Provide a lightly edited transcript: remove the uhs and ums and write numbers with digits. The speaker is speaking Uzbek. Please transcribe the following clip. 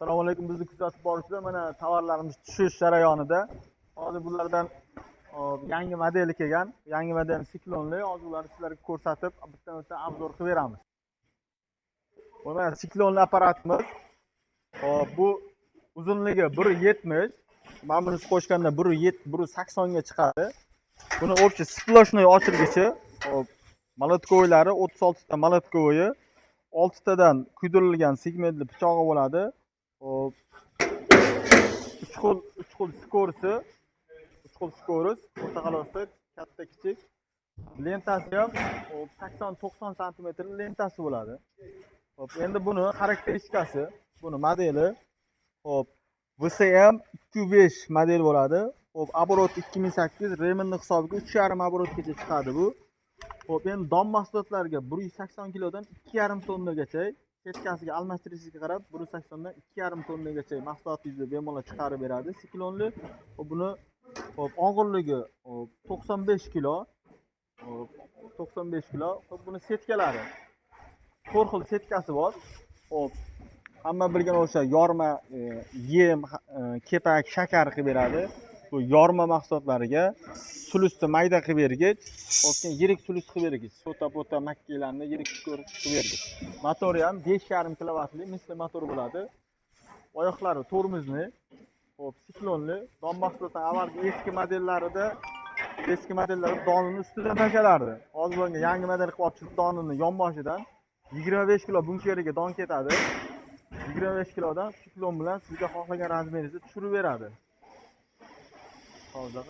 Assalomu alaykum, bizni kuzatib borishda mana tovarlarimiz tushish jarayonida. Hozir bulardan yangi modeli kelgan, yangi model siklonli. Hozir ularni sizlarga ko'rsatib, bitta obzor qilib beramiz. Mana siklonli apparatimiz. Bu uzunligi 1.70, mana bunisi qo'shganda 1.80 ga chiqadi. Buni общий sploshnoy ochilgichi, molotkovoylari 36 ta molotkovoyi, 6 tadan kuydirilgan segmentli pichog'i bo'ladi. 3 xil skorisi, o'rta qalosda katta kichik. Lentasi ham 80-90 sm lentasi bo'ladi. Endi buni xarakteristikasi, buni modeli VSM 205 model bo'ladi. Оборот 2008, remenni hisobiga 3,5 оборотgacha chiqadi bu. Endi don mahsulotlarga 180 kilodan 2,5 tonnagacha, ketkasiga almashtirishga qarab 180 dan 2,5 tonnagacha mahsulotingizni bemalol chiqarib beradi. Siklonli buni og'irligi 95 kilo. 95 kilo. Buni setkalari 4 xil setkasi bor. Hamma bilgan o'sha yorma yem, kepak, shakar qilib beradi. Bu yorma mahsulotlariga sulusni mayda qilib bergich, keyin yirik sulus qilib bergich, sota makkalarni yirik qilib bergich. Motori ham 5,5 kilovatli misli motor bo'ladi. Oyoqlari tormozli, siklonli. Don mahsulotlar avvalgi eski modellarida donini ustidan tashalardi. Hozir bunga yangi model qilib ochib donini yonboshidan 25 kilo bunkeriga don ketadi. 25 kilodan siklon bilan sizga xohlagan razmeringizni tushirib beradi. Hozir